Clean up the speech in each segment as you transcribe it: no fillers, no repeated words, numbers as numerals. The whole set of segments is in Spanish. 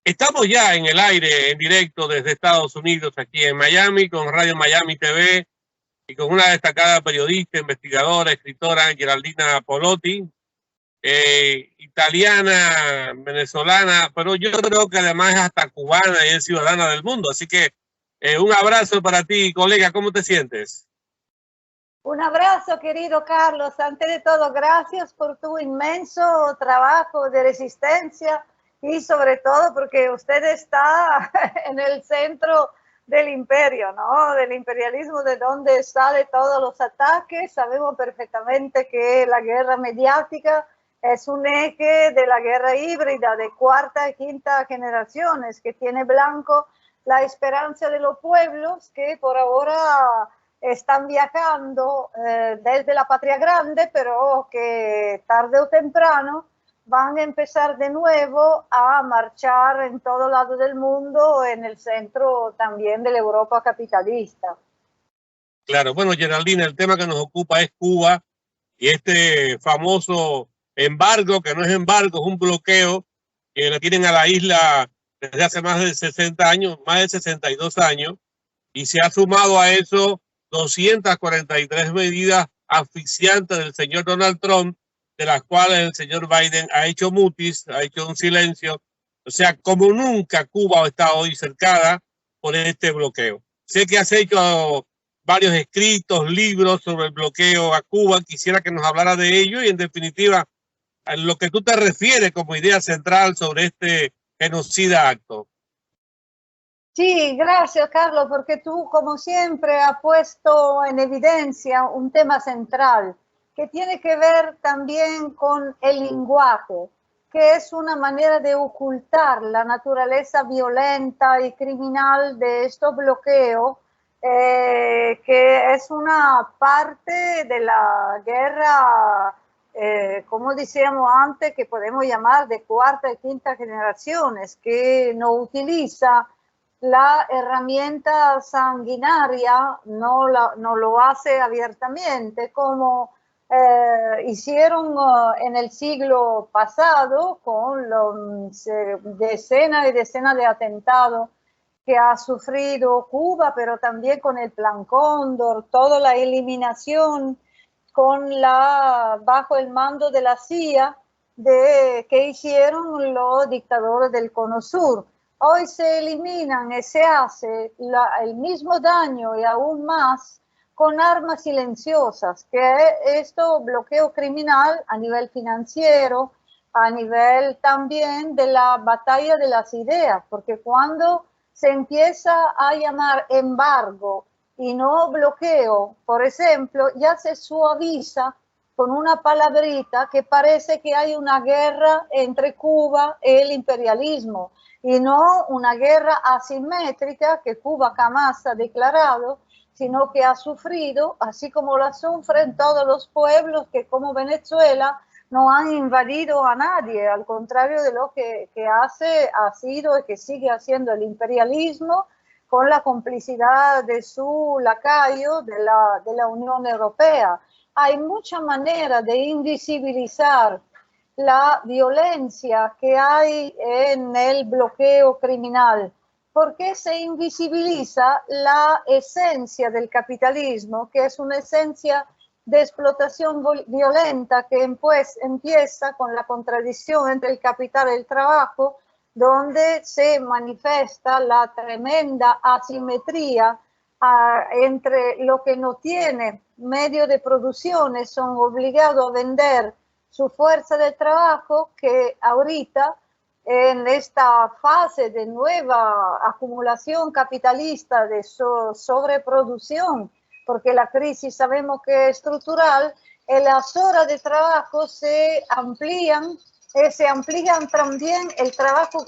Estamos ya en el aire, en directo desde Estados Unidos, aquí en Miami, con Radio Miami TV y con una destacada periodista, investigadora, escritora, Geraldina Polotti, italiana, venezolana, pero yo creo que además es hasta cubana y es ciudadana del mundo. Así que un abrazo para ti, colega, ¿cómo te sientes? Un abrazo, querido Carlos. Antes de todo, gracias por tu inmenso trabajo de resistencia y sobre todo porque usted está en el centro del imperio, ¿no? Del imperialismo, de donde sale todos los ataques. Sabemos perfectamente que la guerra mediática es un eje de la guerra híbrida de cuarta y quinta generaciones que tiene blanco la esperanza de los pueblos que por ahora están viajando desde la patria grande, pero que tarde o temprano van a empezar de nuevo a marchar en todo lado del mundo, en el centro también de la Europa capitalista. Claro, bueno, Geraldina, el tema que nos ocupa es Cuba y este famoso embargo, que no es embargo, es un bloqueo que le tienen a la isla desde hace más de 60 años, más de 62 años, y se ha sumado a eso 243 medidas asfixiantes del señor Donald Trump, de las cuales el señor Biden ha hecho mutis, ha hecho un silencio. O sea, como nunca Cuba está hoy cercada por este bloqueo. Sé que has hecho varios escritos, libros sobre el bloqueo a Cuba. Quisiera que nos hablara de ello y, en definitiva, a lo que tú te refieres como idea central sobre este genocida acto. Sí, gracias Carlos, porque tú como siempre has puesto en evidencia un tema central que tiene que ver también con el lenguaje, que es una manera de ocultar la naturaleza violenta y criminal de estos bloqueos, que es una parte de la guerra, como decíamos antes, que podemos llamar de cuarta y quinta generaciones, que no utiliza la herramienta sanguinaria, no lo hace abiertamente como hicieron en el siglo pasado con los decenas y decenas de atentados que ha sufrido Cuba, pero también con el Plan Cóndor, toda la eliminación bajo el mando de la CIA que hicieron los dictadores del Cono Sur. Hoy se eliminan y se hace el mismo daño y aún más con armas silenciosas, que es esto bloqueo criminal a nivel financiero, a nivel también de la batalla de las ideas, porque cuando se empieza a llamar embargo y no bloqueo, por ejemplo, ya se suaviza con una palabrita que parece que hay una guerra entre Cuba y el imperialismo, y no una guerra asimétrica que Cuba jamás ha declarado, sino que ha sufrido, así como la sufren todos los pueblos que como Venezuela no han invadido a nadie, al contrario de lo que ha sido y que sigue haciendo el imperialismo con la complicidad de su lacayo, de la Unión Europea. Hay muchas maneras de invisibilizar la violencia que hay en el bloqueo criminal. ¿Por qué se invisibiliza la esencia del capitalismo, que es una esencia de explotación violenta que pues empieza con la contradicción entre el capital y el trabajo, donde se manifiesta la tremenda asimetría entre lo que no tiene medio de producción, son obligados a vender su fuerza de trabajo, que ahorita en esta fase de nueva acumulación capitalista de sobreproducción, porque la crisis sabemos que es estructural, las horas de trabajo se amplían también el trabajo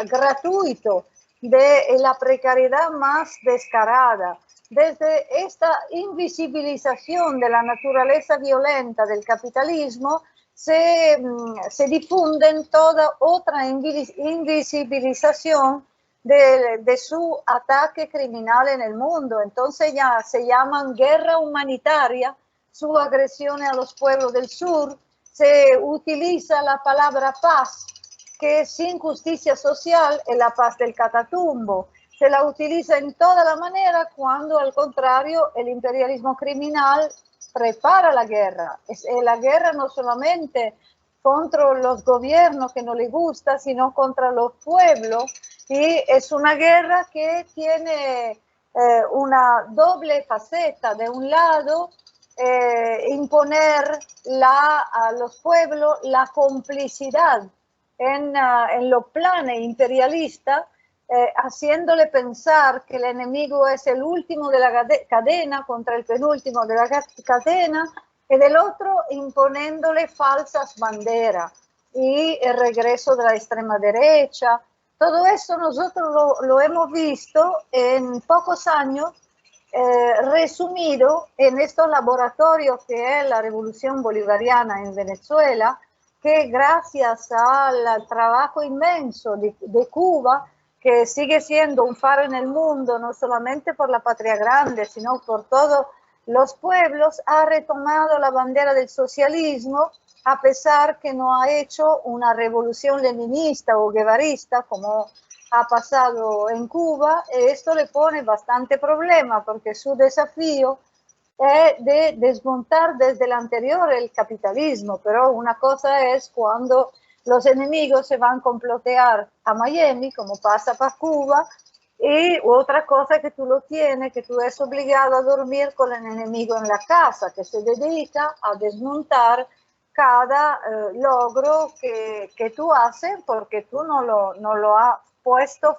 gratuito, de la precariedad más descarada. Desde esta invisibilización de la naturaleza violenta del capitalismo se difunden toda otra invisibilización de su ataque criminal en el mundo. Entonces ya se llaman guerra humanitaria, su agresión a los pueblos del sur, se utiliza la palabra paz que sin justicia social es la paz del catatumbo. Se la utiliza en toda la manera cuando, al contrario, el imperialismo criminal prepara la guerra. Es la guerra no solamente contra los gobiernos que no le gusta, sino contra los pueblos. Y es una guerra que tiene una doble faceta. De un lado, imponer a los pueblos la complicidad en los planes imperialistas, haciéndole pensar que el enemigo es el último de la cadena contra el penúltimo de la cadena, y del otro imponiéndole falsas banderas y el regreso de la extrema derecha. Todo eso nosotros lo hemos visto en pocos años, resumido en estos laboratorios que es la Revolución Bolivariana en Venezuela, que gracias al trabajo inmenso de Cuba, que sigue siendo un faro en el mundo, no solamente por la patria grande, sino por todos los pueblos, ha retomado la bandera del socialismo, a pesar que no ha hecho una revolución leninista o guevarista como ha pasado en Cuba. Esto le pone bastante problema porque su desafío es de desmontar desde el anterior el capitalismo, pero una cosa es cuando los enemigos se van a complotear a Miami, como pasa para Cuba, y otra cosa que tú lo tienes, que tú eres obligado a dormir con el enemigo en la casa, que se dedica a desmontar cada logro que tú haces porque tú no lo has puesto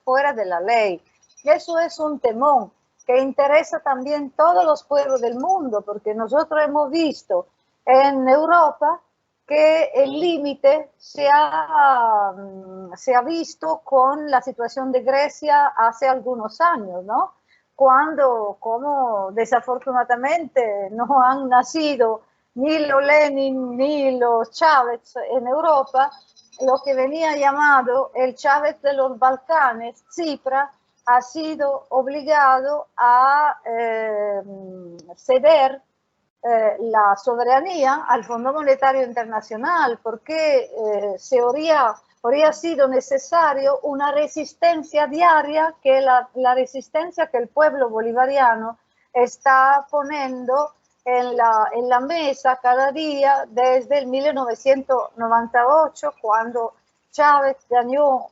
fuera de la ley. Eso es un temón que interesa también a todos los pueblos del mundo, porque nosotros hemos visto en Europa que el límite se ha visto con la situación de Grecia hace algunos años, ¿no? Cuando, como desafortunadamente no han nacido ni los Lenin ni los Chávez en Europa, lo que venía llamado el Chávez de los Balcanes, Tsipras, ha sido obligado a ceder la soberanía al Fondo Monetario Internacional, porque se habría sido necesario una resistencia diaria, que la resistencia que el pueblo bolivariano está poniendo en la mesa cada día desde el 1998, cuando Chávez ganó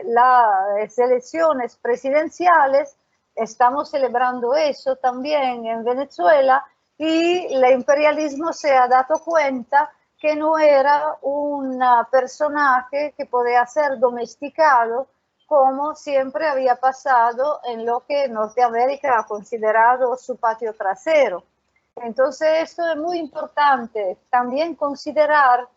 las elecciones presidenciales. Estamos celebrando eso también en Venezuela, y el imperialismo se ha dado cuenta que no era un personaje que podía ser domesticado como siempre había pasado en lo que Norteamérica ha considerado su patio trasero. Entonces esto es muy importante, también considerar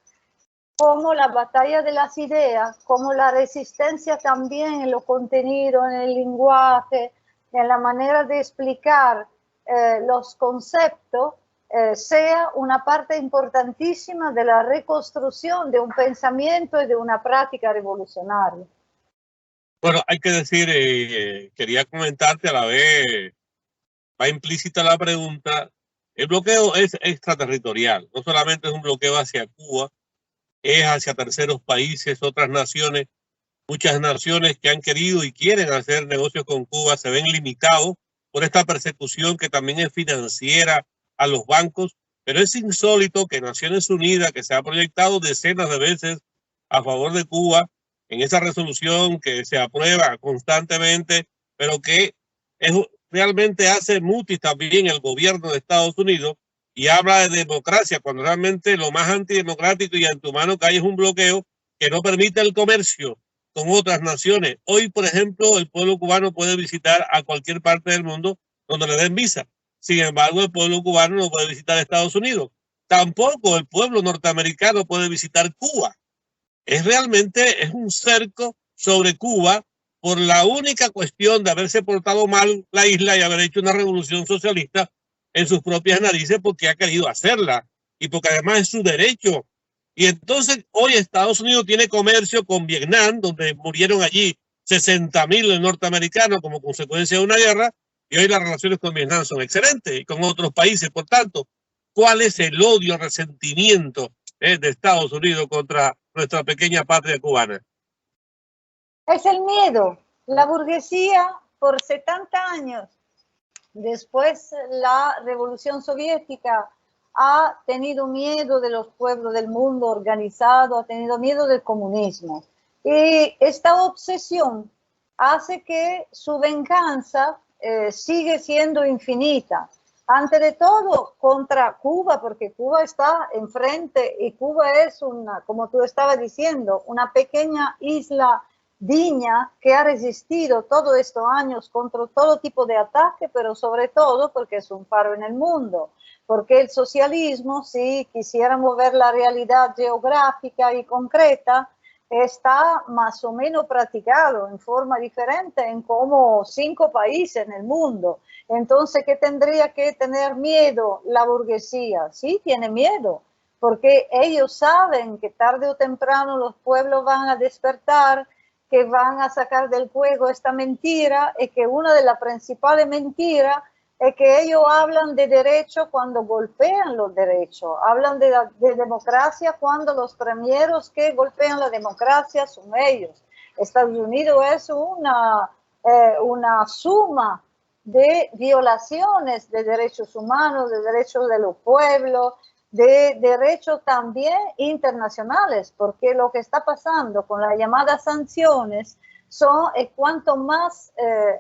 cómo la batalla de las ideas, como la resistencia también en lo contenido, en el lenguaje, en la manera de explicar los conceptos, sea una parte importantísima de la reconstrucción de un pensamiento y de una práctica revolucionaria. Bueno, hay que decir, quería comentarte a la vez, va implícita la pregunta, el bloqueo es extraterritorial, no solamente es un bloqueo hacia Cuba, es hacia terceros países, otras naciones. Muchas naciones que han querido y quieren hacer negocios con Cuba se ven limitados por esta persecución que también es financiera a los bancos, pero es insólito que Naciones Unidas, que se ha proyectado decenas de veces a favor de Cuba, en esa resolución que se aprueba constantemente, pero que realmente hace mutis también el gobierno de Estados Unidos y habla de democracia, cuando realmente lo más antidemocrático y antihumano que hay es un bloqueo que no permite el comercio con otras naciones. Hoy, por ejemplo, el pueblo cubano puede visitar a cualquier parte del mundo donde le den visa. Sin embargo, el pueblo cubano no puede visitar Estados Unidos. Tampoco el pueblo norteamericano puede visitar Cuba. Es un cerco sobre Cuba por la única cuestión de haberse portado mal la isla y haber hecho una revolución socialista en sus propias narices, porque ha querido hacerla y porque además es su derecho. Y entonces hoy Estados Unidos tiene comercio con Vietnam, donde murieron allí 60.000 norteamericanos como consecuencia de una guerra, y hoy las relaciones con Vietnam son excelentes y con otros países. Por tanto, ¿cuál es el odio, el resentimiento de Estados Unidos contra nuestra pequeña patria cubana? Es el miedo. La burguesía por 70 años, después la Revolución Soviética, ha tenido miedo de los pueblos del mundo organizado, ha tenido miedo del comunismo. Y esta obsesión hace que su venganza sigue siendo infinita. Ante de todo contra Cuba, porque Cuba está enfrente y Cuba es una, como tú estabas diciendo, una pequeña isla Viña, que ha resistido todos estos años contra todo tipo de ataque, pero sobre todo porque es un faro en el mundo, porque el socialismo, si quisiéramos ver la realidad geográfica y concreta, está más o menos practicado en forma diferente en como 5 países en el mundo. Entonces, ¿qué tendría que tener miedo la burguesía? Sí, tiene miedo, porque ellos saben que tarde o temprano los pueblos van a despertar, que van a sacar del juego esta mentira, y que una de las principales mentiras es que ellos hablan de derecho cuando golpean los derechos, hablan de democracia cuando los primeros que golpean la democracia son ellos. Estados Unidos es una suma de violaciones de derechos humanos, de derechos de los pueblos, de derechos también internacionales, porque lo que está pasando con las llamadas sanciones son cuanto más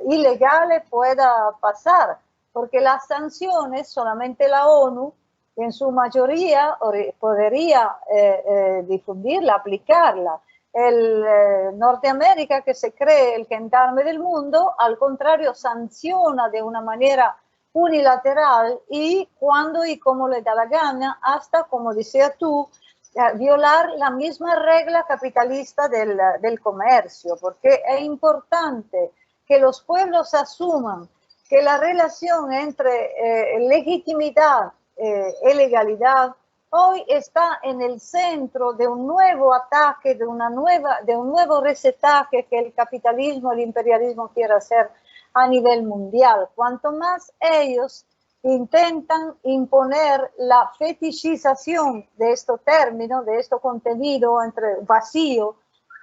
ilegales pueda pasar, porque las sanciones solamente la ONU en su mayoría podría difundirla, aplicarla. Norteamérica, que se cree el gendarme del mundo, al contrario sanciona de una manera unilateral y cuando y como le da la gana, hasta, como decía tú, violar la misma regla capitalista del comercio, porque es importante que los pueblos asuman que la relación entre legitimidad y legalidad hoy está en el centro de un nuevo ataque, de un nuevo resetaje que el capitalismo, el imperialismo quiere hacer a nivel mundial. Cuanto más ellos intentan imponer la fetichización de estos términos, de este contenido entre vacío,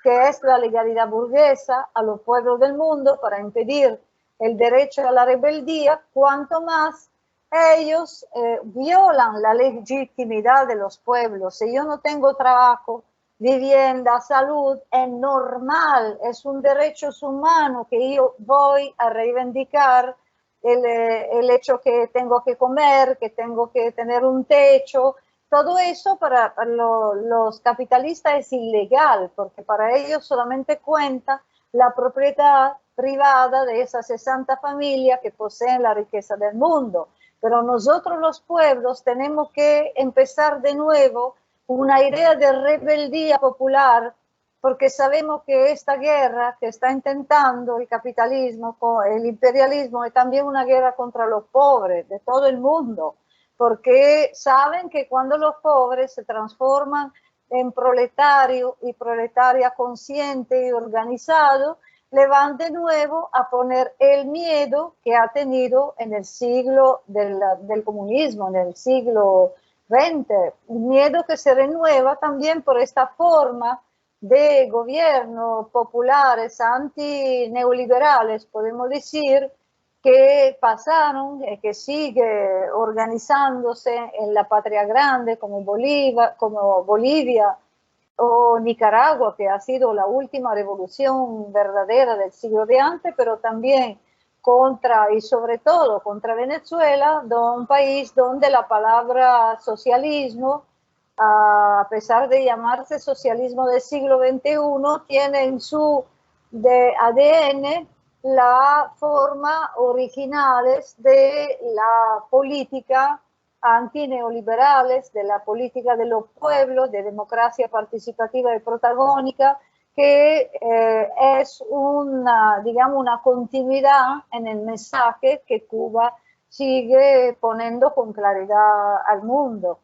que es la legalidad burguesa, a los pueblos del mundo para impedir el derecho a la rebeldía, cuanto más ellos violan la legitimidad de los pueblos. Si yo no tengo trabajo, vivienda, salud, es normal, es un derecho humano que yo voy a reivindicar el hecho que tengo que comer, que tengo que tener un techo. Todo eso para los capitalistas es ilegal, porque para ellos solamente cuenta la propiedad privada de esas 60 familias que poseen la riqueza del mundo. Pero nosotros los pueblos tenemos que empezar de nuevo una idea de rebeldía popular, porque sabemos que esta guerra que está intentando el capitalismo, el imperialismo, es también una guerra contra los pobres de todo el mundo, porque saben que cuando los pobres se transforman en proletario y proletaria consciente y organizado, le van de nuevo a poner el miedo que ha tenido en el siglo del comunismo, en el siglo XX, un miedo que se renueva también por esta forma de gobierno populares anti-neoliberales, podemos decir, que pasaron, que sigue organizándose en la patria grande como Bolivia o Nicaragua, que ha sido la última revolución verdadera del siglo de antes, pero también contra, y sobre todo contra Venezuela, un país donde la palabra socialismo, a pesar de llamarse socialismo del siglo XXI, tiene en su ADN la forma originales de la política antineoliberales, de la política de los pueblos, de democracia participativa y protagónica, que es digamos, una continuidad en el mensaje que Cuba sigue poniendo con claridad al mundo.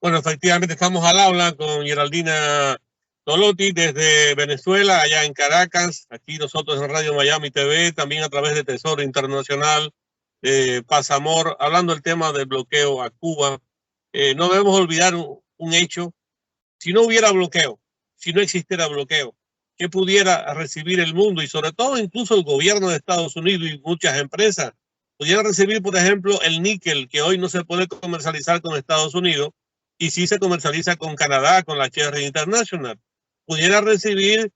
Bueno, efectivamente estamos al habla con Geraldina Tolotti desde Venezuela, allá en Caracas, aquí nosotros en Radio Miami TV, también a través de Tesoro Internacional, Paz Amor, hablando del tema del bloqueo a Cuba. No debemos olvidar un hecho Si no hubiera bloqueo, si no existiera bloqueo, ¿qué pudiera recibir el mundo? Y sobre todo incluso el gobierno de Estados Unidos y muchas empresas pudieran recibir, por ejemplo, el níquel, que hoy no se puede comercializar con Estados Unidos y sí se comercializa con Canadá, con la Cherry International. Pudiera recibir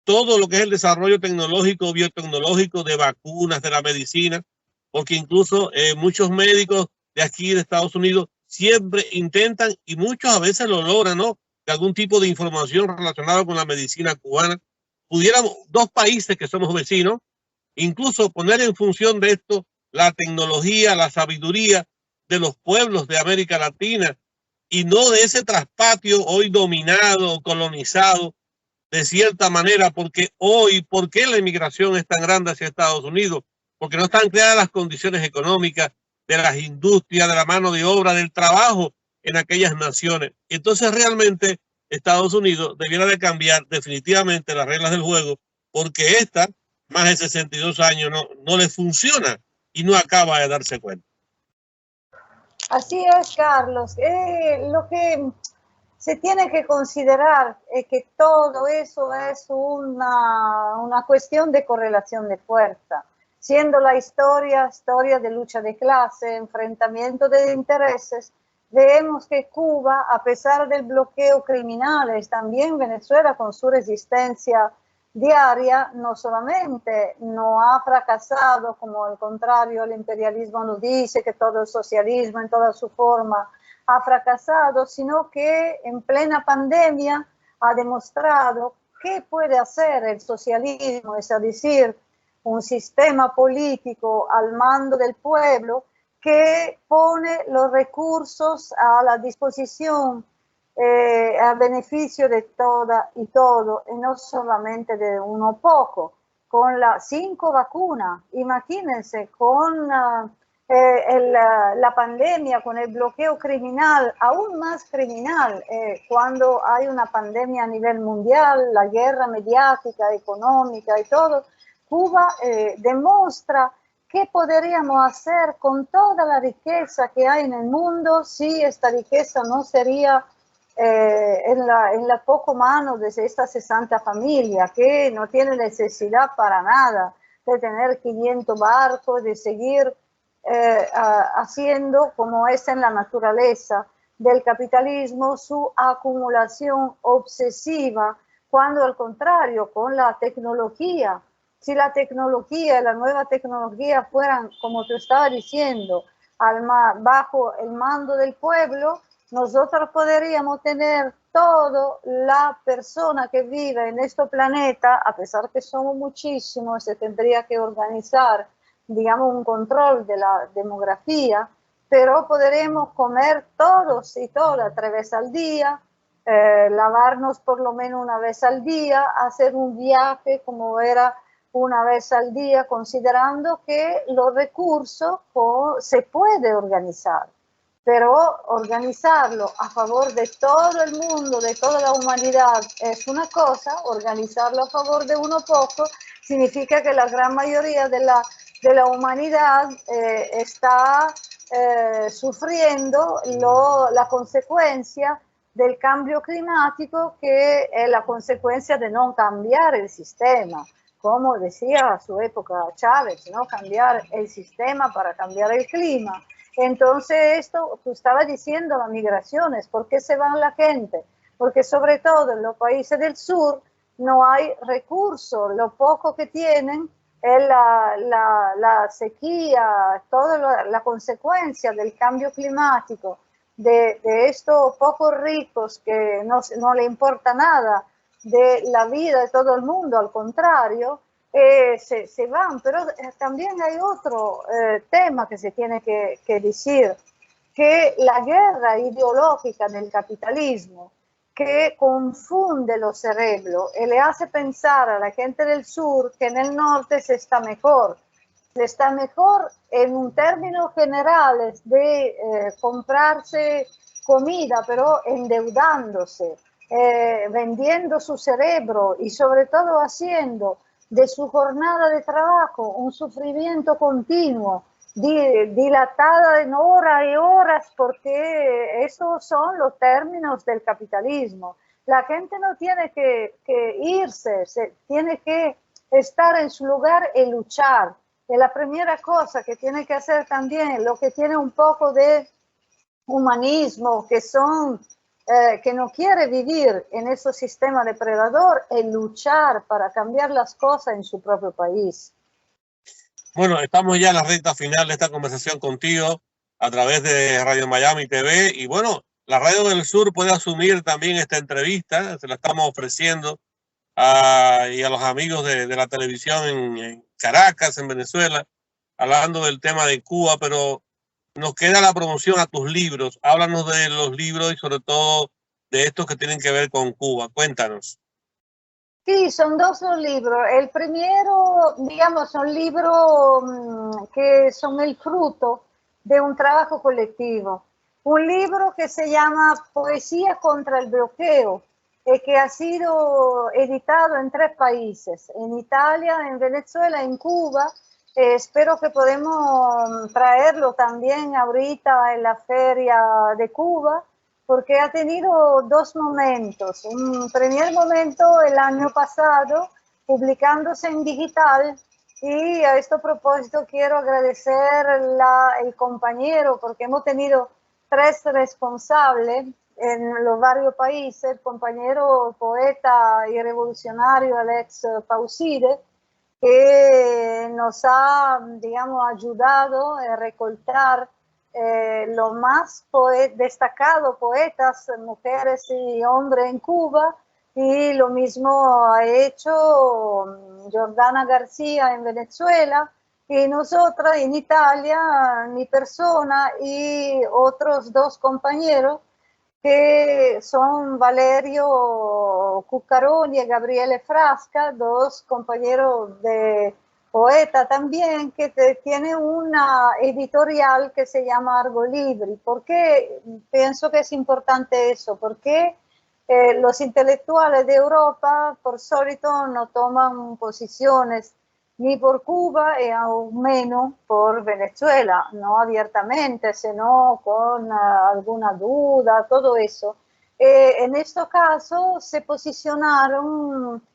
todo lo que es el desarrollo tecnológico, biotecnológico, de vacunas, de la medicina, porque incluso muchos médicos de aquí de Estados Unidos siempre intentan, y muchos a veces lo logran, ¿no?, de algún tipo de información relacionada con la medicina cubana. Pudiéramos, dos países que somos vecinos, incluso poner en función de esto la tecnología, la sabiduría de los pueblos de América Latina, y no de ese traspatio hoy dominado, colonizado, de cierta manera, porque hoy, ¿por qué la inmigración es tan grande hacia Estados Unidos? Porque no están creadas las condiciones económicas de las industrias, de la mano de obra, del trabajo en aquellas naciones. Entonces realmente Estados Unidos debiera de cambiar definitivamente las reglas del juego, porque esta, más de 62 años, no le funciona y no acaba de darse cuenta. Así es, Carlos. Lo que se tiene que considerar es que todo eso es una cuestión de correlación de fuerza, siendo la historia de lucha de clase, enfrentamiento de intereses. Vemos que Cuba, a pesar del bloqueo criminal, también Venezuela con su resistencia diaria, no solamente no ha fracasado, como al contrario el imperialismo nos dice, que todo el socialismo en toda su forma ha fracasado, sino que en plena pandemia ha demostrado qué puede hacer el socialismo, es decir, un sistema político al mando del pueblo que pone los recursos a la disposición a beneficio de toda y todo, y no solamente de uno poco. Con las 5 vacunas, imagínense, con la pandemia, con el bloqueo criminal, aún más criminal, cuando hay una pandemia a nivel mundial, la guerra mediática, económica y todo, Cuba demuestra qué podríamos hacer con toda la riqueza que hay en el mundo si esta riqueza no sería en la poco mano de estas 60 familias que no tienen necesidad para nada de tener 500 barcos, de seguir haciendo, como es en la naturaleza del capitalismo, su acumulación obsesiva, cuando al contrario, con la tecnología, si la tecnología, la nueva tecnología fueran, como tú estabas diciendo, bajo el mando del pueblo, nosotros podríamos tener toda la persona que vive en este planeta, a pesar que somos muchísimos, se tendría que organizar, digamos, un control de la demografía, pero podremos comer todos y todas 3 veces al día, lavarnos por lo menos una vez al día, hacer un viaje como era una vez al día, considerando que los recursos se puede organizar. Pero organizarlo a favor de todo el mundo, de toda la humanidad, es una cosa. Organizarlo a favor de uno poco significa que la gran mayoría de la humanidad está sufriendo la consecuencia del cambio climático, que es la consecuencia de no cambiar el sistema. Como decía a su época Chávez, no cambiar el sistema para cambiar el clima. Entonces, esto, tú estabas diciendo, las migraciones, ¿por qué se van la gente? Porque sobre todo en los países del sur no hay recursos, lo poco que tienen es la sequía, toda la consecuencia del cambio climático, de estos pocos ricos que no le importa nada de la vida de todo el mundo, al contrario, se van. Pero también hay otro tema que se tiene que decir, que la guerra ideológica del capitalismo, que confunde los cerebros y le hace pensar a la gente del sur que en el norte se está mejor en un términos generales de comprarse comida, pero endeudándose, vendiendo su cerebro y sobre todo haciendo de su jornada de trabajo un sufrimiento continuo, dilatada en horas y horas, porque esos son los términos del capitalismo. La gente no tiene que irse, tiene que estar en su lugar y luchar. Y la primera cosa que tiene que hacer también, lo que tiene un poco de humanismo, que no quiere vivir en ese sistema depredador, es luchar para cambiar las cosas en su propio país. Bueno, estamos ya en la recta final de esta conversación contigo a través de Radio Miami TV y bueno, la Radio del Sur puede asumir también esta entrevista, se la estamos ofreciendo y a los amigos de la televisión en Caracas, en Venezuela, hablando del tema de Cuba, pero nos queda la promoción a tus libros. Háblanos de los libros y sobre todo de estos que tienen que ver con Cuba. Cuéntanos. Sí, son dos los libros. El primero, digamos, son libros que son el fruto de un trabajo colectivo. Un libro que se llama Poesía contra el bloqueo, que ha sido editado en 3 países, en Italia, en Venezuela, en Cuba. Espero que podamos traerlo también ahorita en la Feria de Cuba, porque ha tenido 2 momentos. Un primer momento el año pasado, publicándose en digital, y a este propósito quiero agradecer el compañero, porque hemos tenido 3 responsables en los varios países, el compañero poeta y revolucionario Alex Pauside, que nos ha, digamos, ayudado a recortar los más destacados poetas, mujeres y hombres en Cuba, y lo mismo ha hecho Jordana García en Venezuela, y nosotras en Italia, mi persona y otros 2 compañeros, que son Valerio Cuccaroni y Gabriele Frasca, 2 compañeros de poeta también, que tiene una editorial que se llama Argolibri. ¿Por qué pienso que es importante eso? Porque los intelectuales de Europa, por solito, no toman posiciones ni por Cuba y aún menos por Venezuela, no abiertamente, sino con alguna duda, todo eso. En este caso se posicionaron,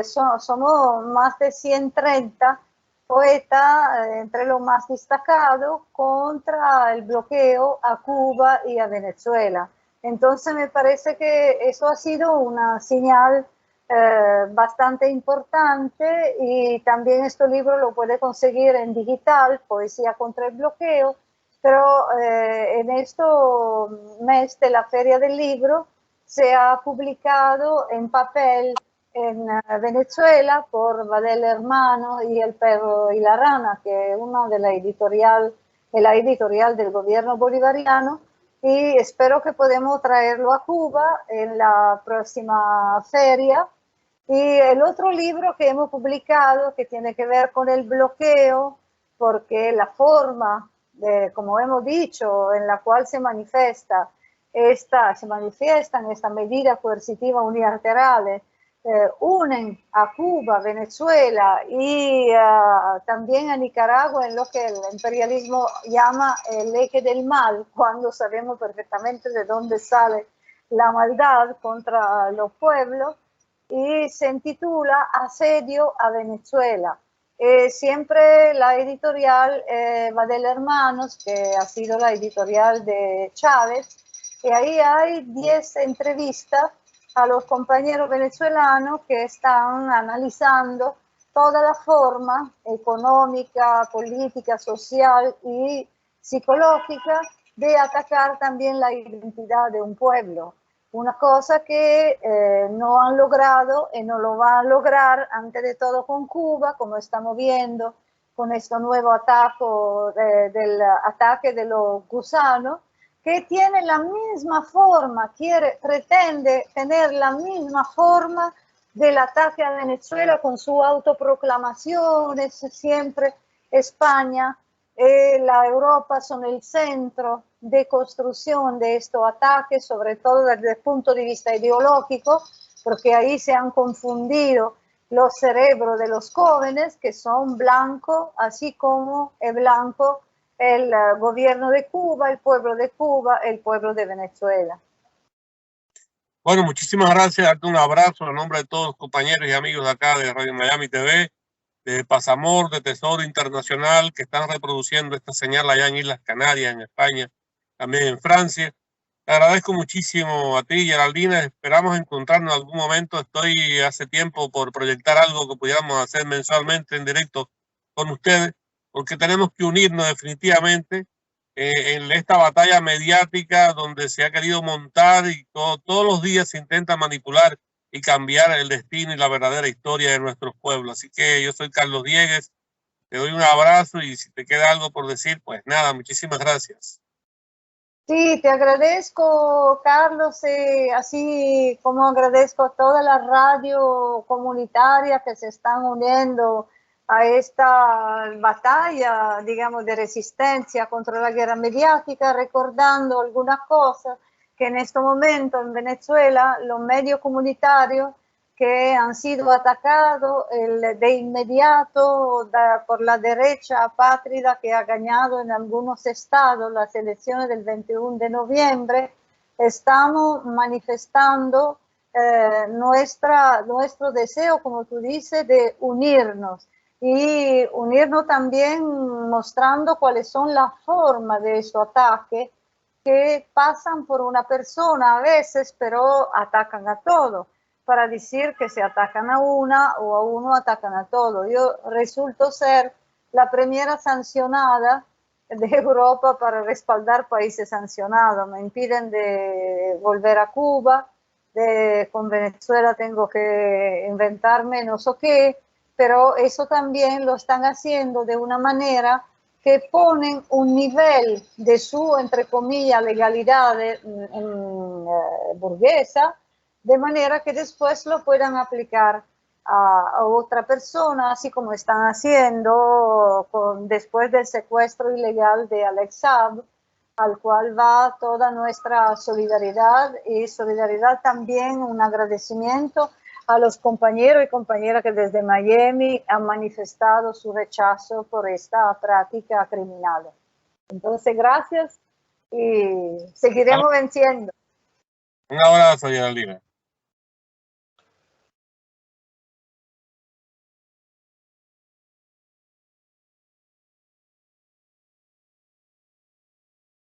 somos más de 130 poetas, entre los más destacados, contra el bloqueo a Cuba y a Venezuela. Entonces me parece que eso ha sido una señal bastante importante, y también este libro lo puede conseguir en digital, Poesía contra el bloqueo, pero en este mes de la Feria del Libro se ha publicado en papel en Venezuela por Vadel Hermano y El Perro y la Rana, que es una de la editorial del gobierno bolivariano, y espero que podamos traerlo a Cuba en la próxima feria. Y el otro libro que hemos publicado, que tiene que ver con el bloqueo, porque la forma, como hemos dicho, en la cual se manifiestan estas medidas coercitivas unilaterales, unen a Cuba, Venezuela y también a Nicaragua en lo que el imperialismo llama el eje del mal, cuando sabemos perfectamente de dónde sale la maldad contra los pueblos, y se titula Asedio a Venezuela. Siempre la editorial Vadel Hermanos, que ha sido la editorial de Chávez, y ahí hay 10 entrevistas a los compañeros venezolanos que están analizando toda la forma económica, política, social y psicológica de atacar también la identidad de un pueblo. Una cosa que no han logrado y no lo van a lograr, antes de todo con Cuba, como estamos viendo con este nuevo del ataque de los gusanos, que tiene la misma forma, pretende tener la misma forma del ataque a Venezuela, con sus autoproclamaciones, siempre España, la Europa son el centro de construcción de estos ataques, sobre todo desde el punto de vista ideológico, porque ahí se han confundido los cerebros de los jóvenes, que son blancos, así como es blanco el gobierno de Cuba, el pueblo de Venezuela. Bueno, muchísimas gracias, darte un abrazo en nombre de todos los compañeros y amigos de acá de Radio Miami TV, de Pasamor, de Tesoro Internacional, que están reproduciendo esta señal allá en Islas Canarias, en España, también en Francia. Te agradezco muchísimo a ti, Geraldina. Esperamos encontrarnos en algún momento. Estoy hace tiempo por proyectar algo que pudiéramos hacer mensualmente en directo con ustedes, porque tenemos que unirnos definitivamente en esta batalla mediática donde se ha querido montar y todos los días se intenta manipular y cambiar el destino y la verdadera historia de nuestros pueblos. Así que yo soy Carlos Diegues, te doy un abrazo y si te queda algo por decir, pues nada, muchísimas gracias. Sí, te agradezco, Carlos, así como agradezco a toda la radio comunitaria que se están uniendo a esta batalla, digamos, de resistencia contra la guerra mediática, recordando algunas cosas que en este momento en Venezuela los medios comunitarios que han sido atacados de inmediato por la derecha apátrida que ha ganado en algunos estados las elecciones del 21 de noviembre, estamos manifestando nuestro deseo, como tú dices, de unirnos y unirnos también mostrando cuáles son las formas de esos ataques que pasan por una persona a veces, pero atacan a todos para decir que se atacan a una o a uno atacan a todo. Yo resulto ser la primera sancionada de Europa para respaldar países sancionados. Me impiden de volver a Cuba, con Venezuela tengo que inventarme no sé qué, pero eso también lo están haciendo de una manera que ponen un nivel de su, entre comillas, legalidad burguesa, de manera que después lo puedan aplicar a otra persona, así como están haciendo después del secuestro ilegal de Alex Saab, al cual va toda nuestra solidaridad y solidaridad también un agradecimiento a los compañeros y compañeras que desde Miami han manifestado su rechazo por esta práctica criminal. Entonces, gracias y seguiremos venciendo. Un abrazo, Geraldina.